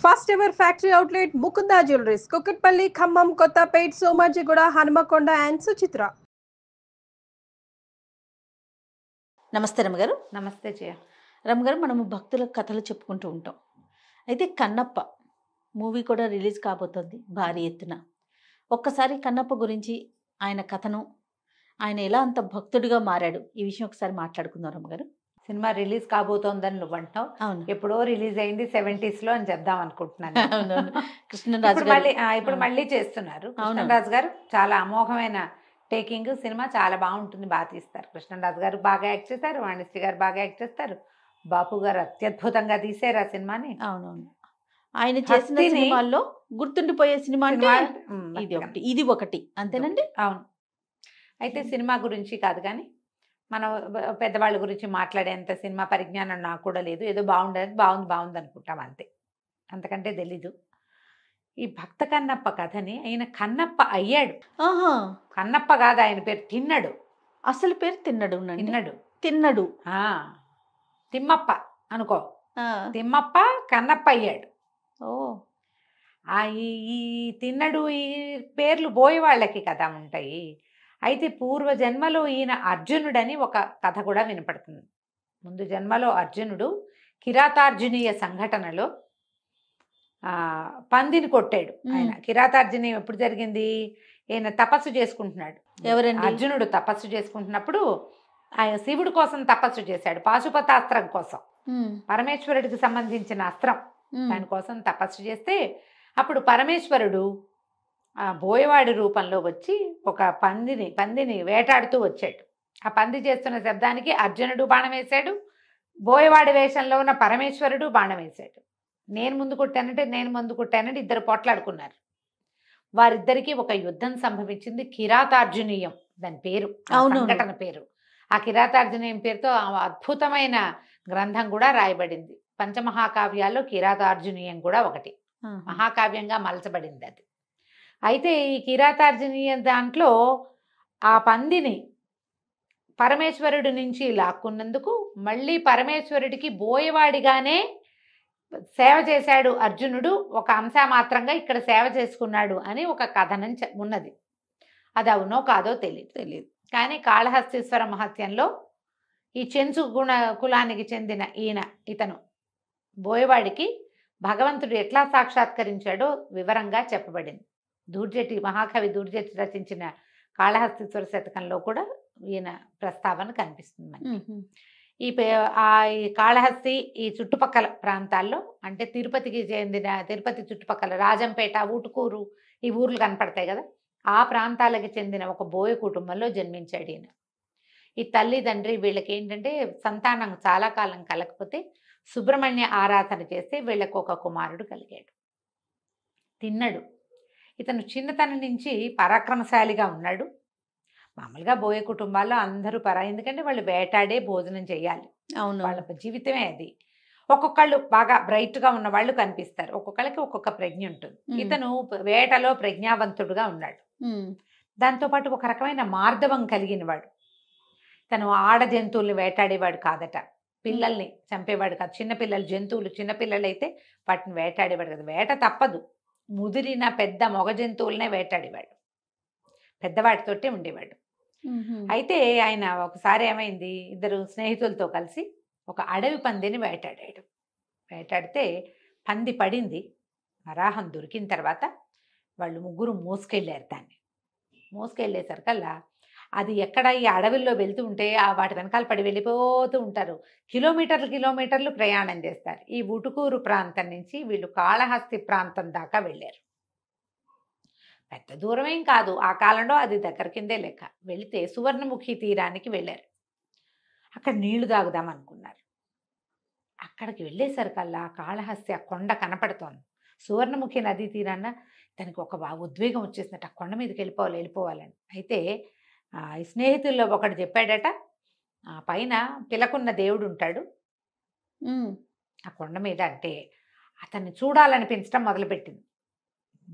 First ever factory outlet Mukunda jewellery Kukatpally Khammam Kothapet Somajiguda Hanamkonda and Suchitra. నమస్తే రమ్మగారు. నమస్తే జయ. రమ్మగారు, మనము భక్తుల కథలు చెప్పుకుంటూ ఉంటాం. అయితే కన్నప్ప మూవీ కూడా రిలీజ్ కాబోతోంది భారీ ఎత్తున. ఒక్కసారి కన్నప్ప గురించి, ఆయన కథను, ఆయన ఎలా అంత భక్తుడిగా మారాడు, ఈ విషయం ఒకసారి మాట్లాడుకుందాం రమ్మగారు. సినిమా రిలీజ్ కాబోతోందని నువ్వు అంటావు. అవును, ఎప్పుడో రిలీజ్ అయింది 70s లో అని చెప్దాం అనుకుంటున్నాను. అవునవును. కృష్ణరాజు ఇప్పుడు మళ్ళీ చేస్తున్నారు. కృష్ణరాజు గారు చాలా అమోఘమైన టేకింగ్. సినిమా చాలా బాగుంటుంది, బాగా తీస్తారు. కృష్ణరాజు గారు బాగా యాక్ట్ చేస్తారు, వాణిశ్రీ గారు బాగా యాక్ట్ చేస్తారు, బాపు గారు అత్యద్భుతంగా తీశారు ఆ సినిమాని. అవునవును. ఆయన చేసిన సినిమాల్లో గుర్తుండిపోయే సినిమా అంటే ఇది ఒకటి అంతేనండి. అవును. అయితే సినిమా గురించి కాదు కానీ మనం పెద్దవాళ్ళ గురించి మాట్లాడేంత సినిమా పరిజ్ఞానం నాకు కూడా లేదు. ఏదో బాగుంది అనుకుంటాం అంతే, అంతకంటే తెలీదు. ఈ భక్త కన్నప్ప కథని ఆయన కన్నప్ప అయ్యాడు. కన్నప్ప కాదు, ఆయన పేరు తిన్నడు. అసలు పేరు తిన్నడు. తిమ్మప్ప అనుకో. తిమ్మప్ప కన్నప్ప అయ్యాడు. ఈ తిన్నడు ఈ పేర్లు బోయేవాళ్ళకి కదా ఉంటాయి. అయితే పూర్వ జన్మలో ఈయన అర్జునుడని ఒక కథ కూడా వినపడుతుంది. ముందు జన్మలో అర్జునుడు కిరాతార్జునీయ సంఘటనలో పందిని కొట్టాడు. ఆయన కిరాతార్జునీయం ఎప్పుడు జరిగింది? ఈయన తపస్సు చేసుకుంటున్నాడు. ఎవరండి? అర్జునుడు తపస్సు చేసుకుంటున్నప్పుడు ఆయన శివుడి కోసం తపస్సు చేశాడు, పాశుపతాస్త్రం కోసం, పరమేశ్వరుడికి సంబంధించిన అస్త్రం. దానికోసం తపస్సు చేస్తే అప్పుడు పరమేశ్వరుడు బోయవాడి రూపంలో వచ్చి ఒక పందిని వేటాడుతూ వచ్చాడు. ఆ పంది చేస్తున్న శబ్దానికి అర్జునుడు బాణం వేశాడు, బోయవాడి వేషంలో ఉన్న పరమేశ్వరుడు బాణం వేశాడు. నేను ముందు కొట్టానంటే ఇద్దరు పోట్లాడుకున్నారు. వారిద్దరికీ ఒక యుద్ధం సంభవించింది. కిరాతార్జునీయం దాని పేరు, సంఘటన పేరు. ఆ కిరాతార్జునీయం పేరుతో అద్భుతమైన గ్రంథం కూడా రాయబడింది. పంచమహాకావ్యాల్లో కిరాతార్జునీయం కూడా ఒకటి, మహాకావ్యంగా మలచబడింది అది. అయితే ఈ కిరాతార్జునీయ దాంట్లో ఆ పందిని పరమేశ్వరుడి నుంచి లాక్కున్నందుకు మళ్ళీ పరమేశ్వరుడికి బోయవాడిగానే సేవ చేశాడు అర్జునుడు. ఒక అంశమాత్రంగా ఇక్కడ సేవ చేసుకున్నాడు అని ఒక కథనం ఉన్నది. అది అవునో కాదో తెలియదు. కానీ కాళహస్తీశ్వర మహత్యంలో ఈ చెంచు కులానికి చెందిన ఇతను బోయవాడికి భగవంతుడు ఎట్లా సాక్షాత్కరించాడో వివరంగా చెప్పబడింది. మహాకవి దూర్జటి రచించిన కాళహస్తీశ్వర శతకంలో కూడా ఈయన ప్రస్తావన కనిపిస్తుంది మనకి. ఈ కాళహస్తి ఈ చుట్టుపక్కల ప్రాంతాల్లో, అంటే తిరుపతి చుట్టుపక్కల రాజంపేట, ఊటుకూరు, ఈ ఊర్లు కనపడతాయి కదా, ఆ ప్రాంతాలకు చెందిన ఒక బోయ కుటుంబంలో జన్మించాడు ఈయన. ఈ తల్లిదండ్రి వీళ్ళకి ఏంటంటే సంతానం చాలా కాలం కలగకపోతే సుబ్రహ్మణ్య ఆరాధన చేస్తే వీళ్ళకు ఒక కుమారుడు కలిగాడు, తిన్నడు. ఇతను చిన్నతనం నుంచి పరాక్రమశాలిగా ఉన్నాడు. మామూలుగా బోయ కుటుంబాల్లో అందరూ ఎందుకంటే వాళ్ళు వేటాడే భోజనం చేయాలి, వాళ్ళ జీవితమే అది. ఒక్కొక్కళ్ళు బాగా బ్రైట్గా ఉన్న వాళ్ళు కనిపిస్తారు, ఒక్కొక్కళ్ళకి ఒక్కొక్క ప్రజ్ఞ ఉంటుంది. ఇతను వేటలో ప్రజ్ఞావంతుడుగా ఉన్నాడు. దాంతోపాటు ఒక రకమైన మార్దవం కలిగిన వాడు. తను ఆడ జంతువుల్ని వేటాడేవాడు కాదట, పిల్లల్ని చంపేవాడు కాదు. చిన్నపిల్లలు అయితే వాటిని వేటాడేవాడు కదా. వేట తప్పదు, ముదిరిన పెద్ద మొగ జంతువులనే వేటాడేవాడు, పెద్దవాటితోటే ఉండేవాడు. అయితే ఆయన ఒకసారి ఏమైంది, ఇద్దరు స్నేహితులతో కలిసి ఒక అడవి పందిని వేటాడితే పంది పడింది. వరాహం దొరికిన తర్వాత వాళ్ళు ముగ్గురు మోసుకెళ్ళారు. దాన్ని మోసుకెళ్ళేసరికల్లా అది ఎక్కడ ఈ అడవిలో వెళ్తూ ఉంటే వాటి వెనకాల పడి వెళ్ళిపోతూ ఉంటారు. కిలోమీటర్లు ప్రయాణం చేస్తారు. ఈ ఉటుకూరు ప్రాంతం నుంచి వీళ్ళు కాళహస్తి ప్రాంతం దాకా వెళ్ళారు. పెద్ద దూరమేం కాదు, ఆ కాలంలో అది దగ్గర కిందే లెక్క. వెళితే సువర్ణముఖి తీరానికి వెళ్ళారు. అక్కడ నీళ్లు తాగుదాం అనుకున్నారు. అక్కడికి వెళ్ళేసరికల్లా కాళహస్తి ఆ కొండ కనపడుతోంది. సువర్ణముఖి నదీ తీరాన తనకి ఒక ఉద్వేగం వచ్చేసినట్టు ఆ కొండ మీదకి వెళ్ళిపోవాలని. అయితే ఈ స్నేహితుల్లో ఒకడు చెప్పాడట, పైన పిలకున్న దేవుడు ఉంటాడు ఆ కొండ మీద. అంటే అతన్ని చూడాలనిపించడం మొదలుపెట్టింది.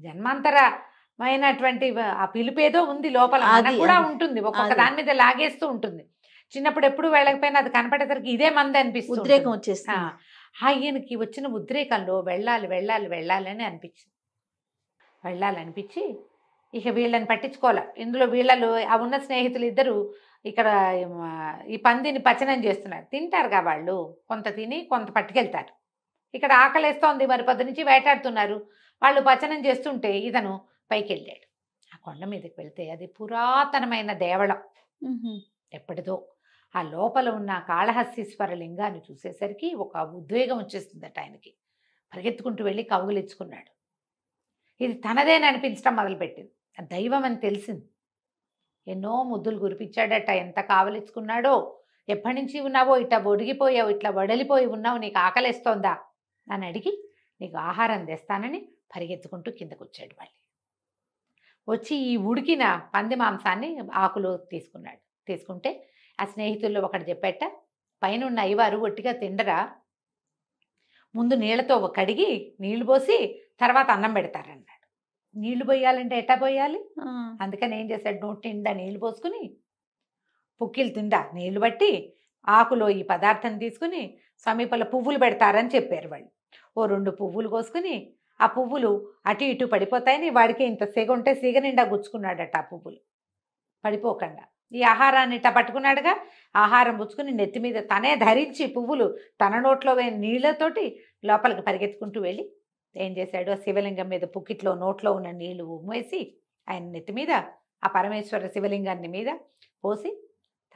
జన్మాంతరమైనటువంటి ఆ పిలుపేదో ఉంది లోపల, మనకు కూడా ఉంటుంది, ఒక్కొక్క దాని మీద లాగేస్తూ ఉంటుంది. చిన్నప్పుడు ఎప్పుడు వెళ్ళకపోయినా అది కనపడేసరికి ఇదే మంది అనిపిస్తుంది, ఉద్రేకం వచ్చేస్తుంది. ఆయనకి వచ్చిన ఉద్రేకంలో వెళ్ళాలి వెళ్ళాలి వెళ్ళాలని అనిపించింది. వెళ్ళాలనిపించి ఇక వీళ్ళని పట్టించుకోవాలి. ఇందులో వీళ్ళలో ఆ ఉన్న స్నేహితులు ఇద్దరు ఇక్కడ ఈ పందిని పచనం చేస్తున్నారు. తింటారుగా వాళ్ళు, కొంత తిని కొంత పట్టుకెళ్తారు. ఇక్కడ ఆకలేస్తోంది, మరి పొద్దు నుంచి వేటాడుతున్నారు. వాళ్ళు పచనం చేస్తుంటే ఇతను పైకి వెళ్ళాడు. ఆ కొండ మీదకి వెళ్తే అది పురాతనమైన దేవళం, ఎప్పటిదో. ఆ లోపల ఉన్న కాళహస్తీశ్వర లింగాన్ని చూసేసరికి ఒక ఉద్వేగం వచ్చేస్తుందట ఆయనకి. పరిగెత్తుకుంటూ వెళ్ళి కౌగులించుకున్నాడు. ఇది తనదేని అనిపించడం మొదలుపెట్టింది. దైవం అని తెలిసింది. ఎన్నో ముద్దులు కురిపించాడట. ఎంత కావలించుకున్నాడో. ఎప్పటి నుంచి ఉన్నావో, ఇట్లా ఒడిగిపోయావు, ఇట్లా వడలిపోయి ఉన్నావు, నీకు ఆకలిస్తోందా అని అడిగి నీకు ఆహారం తెస్తానని పరిగెత్తుకుంటూ కిందకు వచ్చాడు. మళ్ళీ వచ్చి ఈ ఉడికిన పంది మాంసాన్ని ఆకులు తీసుకున్నాడు. తీసుకుంటే ఆ స్నేహితుల్లో ఒకటి చెప్పేట, పైన ఉన్న అయ్యవారు ఒట్టిగా తిండరా, ముందు నీళ్లతో కడిగి నీళ్లు పోసి తర్వాత అన్నం పెడతారన్నాడు. నీళ్లు పోయాలంటే ఎట్టా పోయాలి? అందుకని ఏం చేశాడు, నోటి నిండా నీళ్లు పోసుకుని పుక్కిలు తిండా నీళ్లు బట్టి ఆకులో ఈ పదార్థం తీసుకుని సమీపంలో పువ్వులు పెడతారని చెప్పారు వాళ్ళు. ఓ 2 పువ్వులు కోసుకుని ఆ పువ్వులు అటు ఇటు పడిపోతాయని వాడికి ఇంత సిగ ఉంటే సిగ నిండా గుచ్చుకున్నాడట. ఆ పువ్వులు పడిపోకుండా ఈ ఆహారాన్ని ఇట్లా పట్టుకున్నాడుగా. ఆహారం పుచ్చుకుని నెత్తి మీద తనే ధరించి పువ్వులు తన నోట్లో వేని నీళ్లతోటి లోపలికి పరిగెత్తుకుంటూ వెళ్ళి ఏం చేశాడు, ఆ శివలింగం మీద పుక్కిట్లో నోట్లో ఉన్న నీళ్లు ఉమ్మేసి ఆయన నెత్తి మీద ఆ పరమేశ్వర శివలింగాన్ని మీద పోసి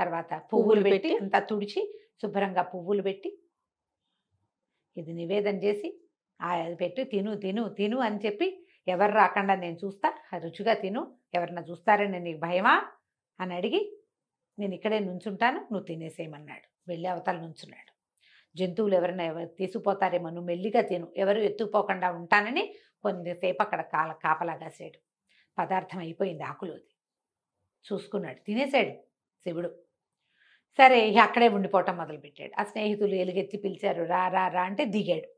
తర్వాత పువ్వులు పెట్టి అంతా తుడిచి శుభ్రంగా పువ్వులు పెట్టి ఇది నివేదన చేసి అది పెట్టి తిను తిను తిను అని చెప్పి, ఎవరు రాకుండా నేను చూస్తా, రుచిగా తిను, ఎవరన్నా చూస్తారని నీకు భయమా అని అడిగి నేను ఇక్కడే నుంచుంటాను, నువ్వు తినేసేయమన్నాడు. వెళ్ళి అవతల నుంచున్నాడు. జంతువులు ఎవరైనా తీసుకుపోతారేమో, నువ్వు మెల్లిగా తిను, ఎవరు ఎత్తుకుపోకుండా ఉంటానని కొద్దిసేపు అక్కడ కాపలా కాసాడు. పదార్థం అయిపోయింది ఆకులోది. చూసుకున్నాడు, తినేశాడు శివుడు. సరే అక్కడే ఉండిపోవటం మొదలుపెట్టాడు. ఆ స్నేహితులు ఎలుగెత్తి పిలిచారు, రా రా రా అంటే దిగాడు.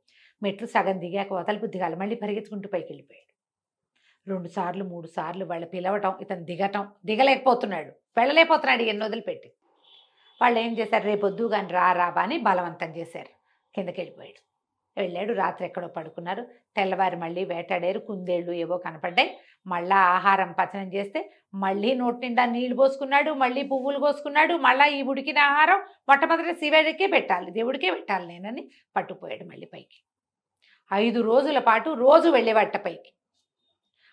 మెట్లు సగం దిగాక వదలుపు దిగాలి, మళ్ళీ పరిగెత్తుకుంటూ పైకి వెళ్ళిపోయాడు. 2 సార్లు 3 సార్లు వాళ్ళు పిలవటం, ఇతను దిగలేకపోతున్నాడు, వెళ్ళలేకపోతున్నాడు ఎన్ని వదిలిపెట్టి. వాళ్ళు ఏం చేశారు, రేపొద్దు కానీ రాబా అని బలవంతం చేశారు. కిందకి వెళ్ళిపోయాడు. వెళ్ళాడు. రాత్రి ఎక్కడో పడుకున్నారు. తెల్లవారి మళ్ళీ వేటాడారు. కుందేళ్ళు ఏవో కనపడ్డాయి. మళ్ళా ఆహారం పచనం చేస్తే మళ్ళీ నోటి నిండా నీళ్లు పోసుకున్నాడు, మళ్ళీ పువ్వులు కోసుకున్నాడు. మళ్ళీ ఈ ఉడికిన ఆహారం మొట్టమొదటి శివుడికే పెట్టాలి, దేవుడికే పెట్టాలి నేనని పట్టుకుపోయాడు మళ్ళీ పైకి. 5 రోజుల పాటు రోజు వెళ్ళేవాట పైకి.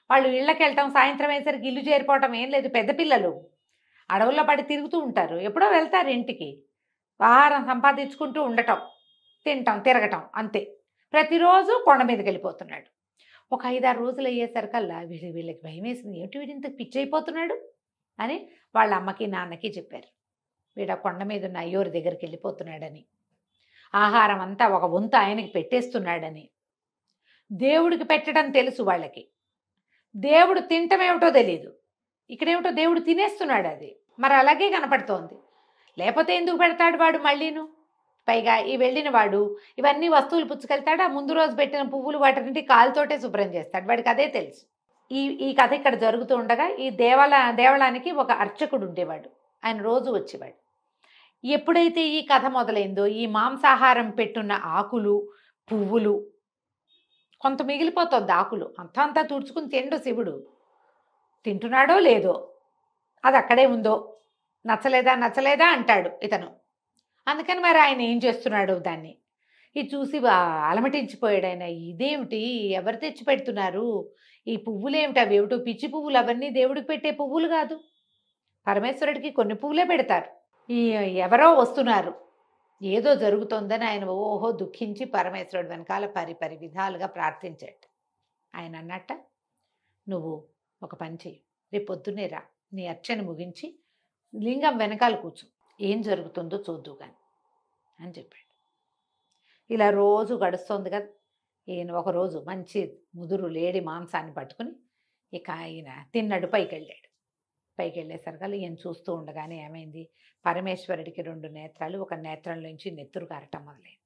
వాళ్ళు ఇళ్ళకి వెళ్ళటం, సాయంత్రం అయ్యేసరికి ఇల్లు చేరిపోవటం ఏం లేదు. పెద్ద పిల్లలు అడవుల్లో పడి తిరుగుతూ ఉంటారు, ఎప్పుడో వెళ్తారు ఇంటికి. ఆహారం సంపాదించుకుంటూ ఉండటం, తినటం, తిరగటం అంతే. ప్రతిరోజు కొండ మీదకి వెళ్ళిపోతున్నాడు. ఒక 5-6 రోజులు అయ్యేసరికల్లా వీళ్ళకి భయం వేసింది, ఏమిటి వీడు ఇంత పిచ్చి అయిపోతున్నాడు అని వాళ్ళ అమ్మకి నాన్నకి చెప్పారు. వీడు ఆ కొండ మీద ఉన్న అయ్యోరి దగ్గరికి వెళ్ళిపోతున్నాడని, ఆహారం అంతా ఒక వంతు ఆయనకి పెట్టేస్తున్నాడని. దేవుడికి పెట్టడం తెలుసు వాళ్ళకి, దేవుడు తినటం ఏమిటో తెలియదు. ఇక్కడేమిటో దేవుడు తినేస్తున్నాడు అది, మరి అలాగే కనపడుతోంది. లేకపోతే ఎందుకు పెడతాడు వాడు మళ్ళీను? పైగా ఈ వెళ్ళిన వాడు ఇవన్నీ వస్తువులు పుచ్చుకెళ్తాడు. ఆ ముందు రోజు పెట్టిన పువ్వులు వాటిని కాలుతోటే శుభ్రం చేస్తాడు. వాడికి అదే తెలుసు. ఈ కథ ఇక్కడ జరుగుతూ ఉండగా ఈ దేవళానికి ఒక అర్చకుడు ఉండేవాడు. ఆయన రోజు వచ్చేవాడు. ఎప్పుడైతే ఈ కథ మొదలైందో, ఈ మాంసాహారం పెట్టున్న ఆకులు పువ్వులు కొంత మిగిలిపోతుంది. ఆకులు అంతా తుడుచుకుని తిండు శివుడు. తింటున్నాడో లేదో, అది అక్కడే ఉందో, నచ్చలేదా అంటాడు ఇతను. అందుకని మరి ఆయన ఏం చేస్తున్నాడు దాన్ని ఇది చూసి అలమటించిపోయాడు ఆయన. ఇదేమిటి, ఎవరు తెచ్చి పెడుతున్నారు ఈ పువ్వులేమిటి, అవి ఏమిటో పిచ్చి పువ్వులు, అవన్నీ దేవుడికి పెట్టే పువ్వులు కాదు, పరమేశ్వరుడికి కొన్ని పువ్వులే పెడతారు. ఎవరో వస్తున్నారు, ఏదో జరుగుతోందని ఆయన ఓహో దుఃఖించి పరమేశ్వరుడు వెనకాల పరి విధాలుగా ప్రార్థించాడు. ఆయన అన్నట్ట, నువ్వు ఒక పని చెయ్యి, రేపు పొద్దున్నే రా, నీ అర్చన ముగించి లింగం వెనకాల కూర్చో, ఏం జరుగుతుందో చూద్దు కానీ అని చెప్పాడు. ఇలా రోజు గడుస్తోంది కదా. ఈయన ఒకరోజు మంచి ముదురు లేడి మాంసాన్ని పట్టుకుని ఇక ఆయన తిన్నాడు. పైకి వెళ్ళేసరికి ఈయన చూస్తూ ఉండగానే ఏమైంది, పరమేశ్వరుడికి 2 నేత్రాలు, ఒక నేత్రంలోంచి నెత్తురు కారటం మొదలైంది.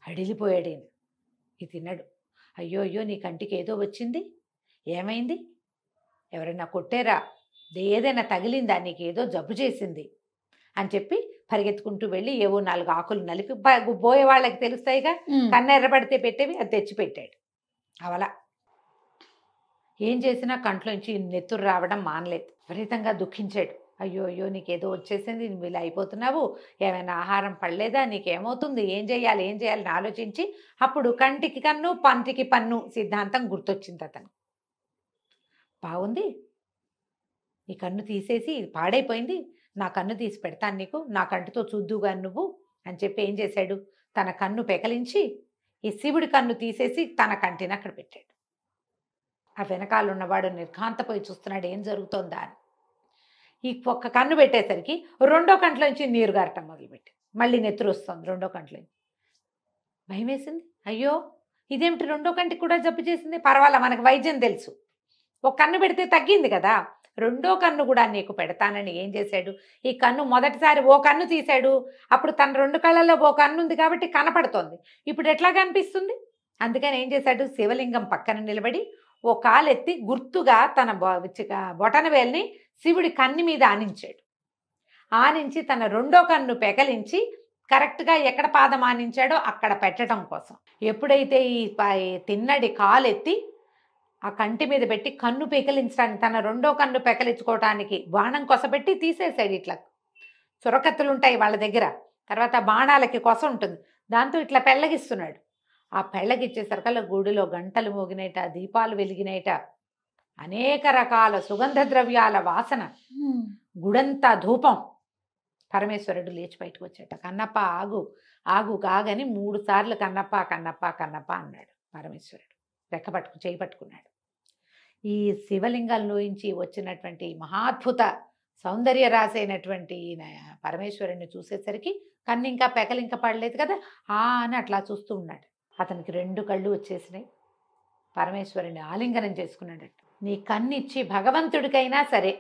అడిలిపోయాడు ఈయన. ఇది తిన్నాడు. అయ్యో నీ కంటికి ఏదో వచ్చింది, ఏమైంది, ఎవరైనా కొట్టారా, ఏదైనా తగిలిందా, నీకు ఏదో జబ్బు చేసింది అని చెప్పి పరిగెత్తుకుంటూ వెళ్ళి ఏవో 4 ఆకులు నలిపి పోయే వాళ్ళకి తెలుస్తాయిగా, కన్ను ఎర్రబడితే పెట్టేవి, అది తెచ్చి పెట్టాడు. అవలా ఏం చేసినా కంట్లోంచి నెత్తురు రావడం మానలేదు. విపరీతంగా దుఃఖించాడు. అయ్యో అయ్యో నీకేదో వచ్చేసింది, నువ్వు ఇలా అయిపోతున్నావు, ఏమైనా ఆహారం పడలేదా, నీకేమవుతుంది, ఏం చేయాలి అని ఆలోచించి అప్పుడు కంటికి కన్ను పంటికి పన్ను సిద్ధాంతం గుర్తొచ్చింది అతను. బాగుంది, ఈ కన్ను తీసేసి ఇది పాడైపోయింది, నా కన్ను తీసి పెడతాను నీకు, నా కంటితో చూద్దుగా నువ్వు అని చెప్పి ఏం చేశాడు, తన కన్ను పెకలించి ఈ శివుడి కన్ను తీసేసి తన కంటిని అక్కడ పెట్టాడు. ఆ వెనకాల ఉన్నవాడు నిర్ఘాంతపోయి చూస్తున్నాడు ఏం జరుగుతోందా అని. ఈ ఒక్క కన్ను పెట్టేసరికి రెండో కంట్లోంచి నీరు గారటం మొదలుపెట్టి మళ్ళీ నెత్తురు వస్తుంది రెండో కంట్లోంచి. భయం వేసింది. అయ్యో ఇదేమిటి రెండో కంటికి కూడా జబ్బు చేసింది, పర్వాలా మనకు వైద్యం తెలుసు, ఒక కన్ను పెడితే తగ్గింది కదా, రెండో కన్ను కూడా నీకు పెడతానని ఏం చేశాడు, ఈ కన్ను మొదటిసారి ఓ కన్ను తీశాడు, అప్పుడు తన 2 కళ్ళల్లో ఓ కన్ను ఉంది కాబట్టి కనపడుతోంది, ఇప్పుడు ఎట్లా కనిపిస్తుంది, అందుకని ఏం చేశాడు, శివలింగం పక్కన నిలబడి ఓ కాలెత్తి గుర్తుగా తన బొటన వేలిని శివుడి కన్ను మీద ఆనించాడు. ఆనించి తన రెండో కన్ను పెకలించి కరెక్ట్గా ఎక్కడ పాదం ఆనించాడో అక్కడ పెట్టడం కోసం ఎప్పుడైతే ఈ తిన్నడి కాలెత్తి ఆ కంటి మీద పెట్టి కన్ను పెకలించడానికి, తన రెండో కన్ను పెకలించుకోవటానికి బాణం కొసపెట్టి తీసేసాడు. ఇట్లా చురకత్తులు ఉంటాయి వాళ్ళ దగ్గర, తర్వాత బాణాలకి కొస ఉంటుంది, దాంతో ఇట్లా పెళ్ళగిస్తున్నాడు. ఆ పెళ్ళగిచ్చేసరికల్లా గుడిలో గంటలు మోగినైట, దీపాలు వెలిగినైట, అనేక రకాల సుగంధ ద్రవ్యాల వాసన, గుడంతా ధూపం. పరమేశ్వరుడు లేచి బయటకు వచ్చాట. కన్నప్ప ఆగు ఆగు కాగని 3 సార్లు కన్నప్ప కన్నప్ప కన్నప్ప అన్నాడు పరమేశ్వరుడు. రెక్క చేయి పట్టుకున్నాడు. ఈ శివలింగంలోంచి వచ్చినటువంటి మహాద్భుత సౌందర్య రాసైనటువంటి పరమేశ్వరుడిని చూసేసరికి కన్ను ఇంకా పెకలింక పడలేదు కదా, అని అట్లా చూస్తూ ఉన్నాడు. అతనికి 2 కళ్ళు వచ్చేసినాయి. పరమేశ్వరుని ఆలింగనం చేసుకున్నాడట. నీ కన్నిచ్చి భగవంతుడికైనా సరే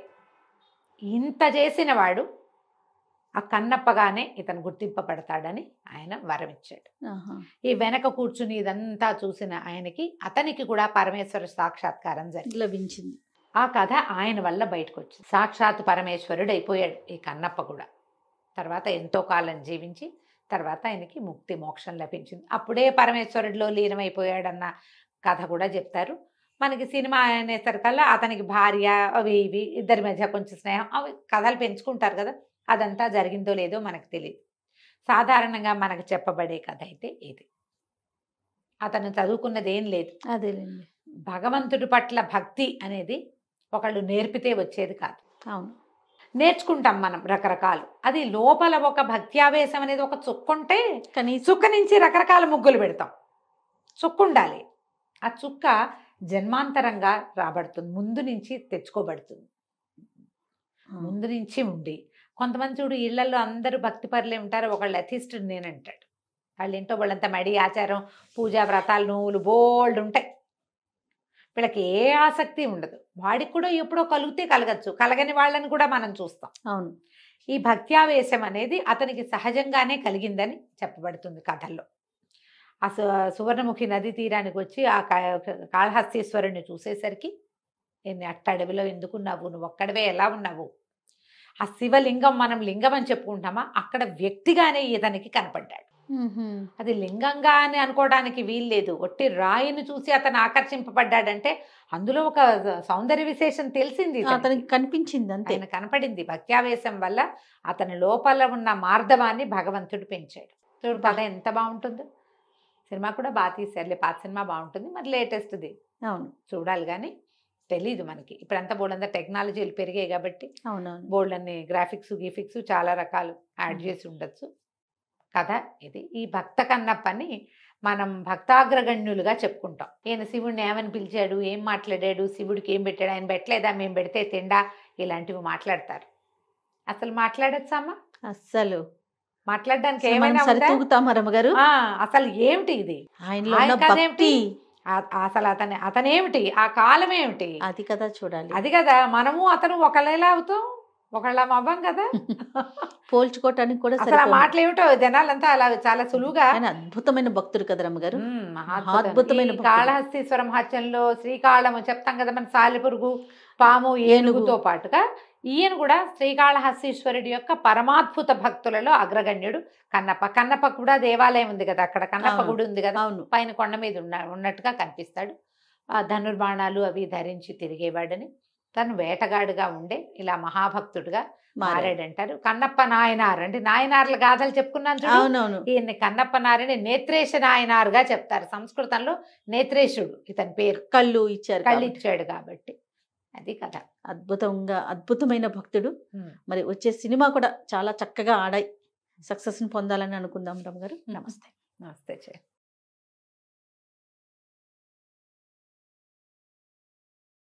ఇంత చేసిన వాడు ఆ కన్నప్పగానే ఇతను గుర్తింపబడతాడని ఆయన వరం ఇచ్చాడు. ఈ వెనక కూర్చుని ఇదంతా చూసిన ఆయనకి, అతనికి కూడా పరమేశ్వర సాక్షాత్కారం లభించింది. ఆ కథ ఆయన వల్ల బయటకు వచ్చింది. సాక్షాత్ పరమేశ్వరుడు అయిపోయాడు ఈ కన్నప్ప కూడా. తర్వాత ఎంతో కాలం జీవించి తర్వాత ఆయనకి ముక్తి మోక్షం లభించింది. అప్పుడే పరమేశ్వరుడిలో లీనమైపోయాడన్న కథ కూడా చెప్తారు. మనకి సినిమా అనేసరికల్లా అతనికి భార్య అవి ఇవి ఇద్దరి మధ్య కొంచెం స్నేహం అవి కథలు పెంచుకుంటారు కదా, అదంతా జరిగిందో లేదో మనకు తెలియదు. సాధారణంగా మనకు చెప్పబడే కథ అయితే ఇది. అతను చదువుకున్నది ఏం లేదు. అదేలేండి, భగవంతుడి పట్ల భక్తి అనేది ఒకళ్ళు నేర్పితే వచ్చేది కాదు. అవును, నేర్చుకుంటాం మనం రకరకాలు. అది లోపల ఒక భక్త్యావేశం అనేది ఒక చుక్కుంటే చుక్క నుంచి రకరకాల ముగ్గులు పెడతాం. చుక్క ఉండాలి. ఆ చుక్క జన్మాంతరంగా రాబడుతుంది, ముందు నుంచి తెచ్చుకోబడుతుంది, ముందు నుంచి ఉండి. కొంతమంది చూడు ఇళ్లలో అందరూ భక్తి పరులే ఉంటారు, ఒకళ్ళు అథిస్టుడు నేనంటాడు. వాళ్ళు ఏంటో వాళ్ళంతా మడి ఆచారం పూజా వ్రతాలు నువ్వులు బోల్డ్ ఉంటాయి, వీళ్ళకి ఏ ఆసక్తి ఉండదు. వాడికి కూడా ఎప్పుడో కలిగితే కలగచ్చు, కలగని వాళ్ళని కూడా మనం చూస్తాం. అవును, ఈ భక్త్యావేశం అనేది అతనికి సహజంగానే కలిగిందని చెప్పబడుతుంది కథల్లో. ఆ సువర్ణముఖి నది తీరానికి వచ్చి ఆ కాళహస్తీశ్వరుని చూసేసరికి అట్టడవిలో ఎందుకున్నావు, నువ్వు ఒక్కడవే ఎలా ఉన్నావు, ఆ శివలింగం మనం లింగం అని చెప్పుకుంటామా, అక్కడ వ్యక్తిగానే ఇతనికి కనపడ్డాడు. అది లింగంగా అని అనుకోవడానికి వీల్లేదు. ఒట్టి రాయిని చూసి అతను ఆకర్షింపబడ్డాడంటే అందులో ఒక సౌందర్య విశేషం తెలిసింది, అతనికి కనిపించింది, అంతే. ఆయన కనపడింది. భక్త్యావేశం వల్ల అతని లోపల ఉన్న మార్ధవాన్ని భగవంతుడు పెంచాడు. చూడు కథ ఎంత బాగుంటుందో. సినిమా కూడా బాగా తీశారులే, పాత సినిమా బాగుంటుంది, మరి లేటెస్ట్ది అవును చూడాలి. కానీ తెలీదు మనకి ఇప్పుడంతా బోల్డంతా టెక్నాలజీలు పెరిగాయి కాబట్టి అవునవును, బోల్డన్ని గ్రాఫిక్స్ గీఫిక్స్ చాలా రకాలు యాడ్ చేసి ఉండొచ్చు. కథ ఇది. ఈ భక్త కన్నప్పని మనం భక్తాగ్రగణ్యులుగా చెప్పుకుంటాం. ఈయన శివుడిని ఏమని పిలిచాడు, ఏం మాట్లాడాడు, శివుడికి ఏం పెట్టాడు, ఆయన పెట్టలేదా, మేము పెడితే తిండా, ఇలాంటివి మాట్లాడతారు. అసలు మాట్లాడచ్చమ్మా? అస్సలు మాట్లాడడానికి ఏమైనా అసలు ఏమిటి ఇది, అసలు అతనేమిటి, ఆ కాలం ఏమిటి, అది కదా చూడాలి. అది కదా మనము అతను ఒకళ్ళేలా అవుతాం, ఒకళ్ళ అవ్వం కదా. పోల్చుకోవటానికి కూడా అసలు ఆ మాటలు ఏమిటో జనాలంతా అలా చాలా సులువుగా. అద్భుతమైన భక్తుడు కదా రమ్మగారు, అద్భుతమైన. కాళహస్తీశ్వర మహత్యంలో శ్రీకాళము చెప్తాం కదా మన, సాలెపురుగు పాము ఏనుగుతో పాటుగా ఈయన కూడా శ్రీకాళహస్తీశ్వరుడి యొక్క పరమాద్భుత భక్తులలో అగ్రగణ్యుడు కన్నప్ప. కన్నప్ప కూడా దేవాలయం ఉంది కదా, అక్కడ కన్నప్ప అవును. గుడి ఉంది కదా, అవును. పైన కొండ మీద ఉన్నట్టుగా కనిపిస్తాడు. ఆ ధనుర్బాణాలు అవి ధరించి తిరిగేవాడని, తను వేటగాడుగా ఉండే ఇలా మహాభక్తుడుగా మారాడంటారు. కన్నప్ప నాయనార్ అంటే నాయనార్ల గాథలు చెప్పుకున్నాను చూడు, అవునవును. ఈయన్ని కన్నప్ప నారిని నేత్రేశ నాయనార్గా చెప్తారు. సంస్కృతంలో నేత్రేశుడు ఇతని పేరు, కళ్ళు ఇచ్చారు కళ్ళు కాబట్టి. ఇచ్చాడు కాబట్టి. అది కథ. అద్భుతమైన భక్తుడు. మరి వచ్చే సినిమా కూడా చాలా చక్కగా ఆడాయి, సక్సెస్ని పొందాలని అనుకుందాం రమ్య గారు. నమస్తే. నమస్తే.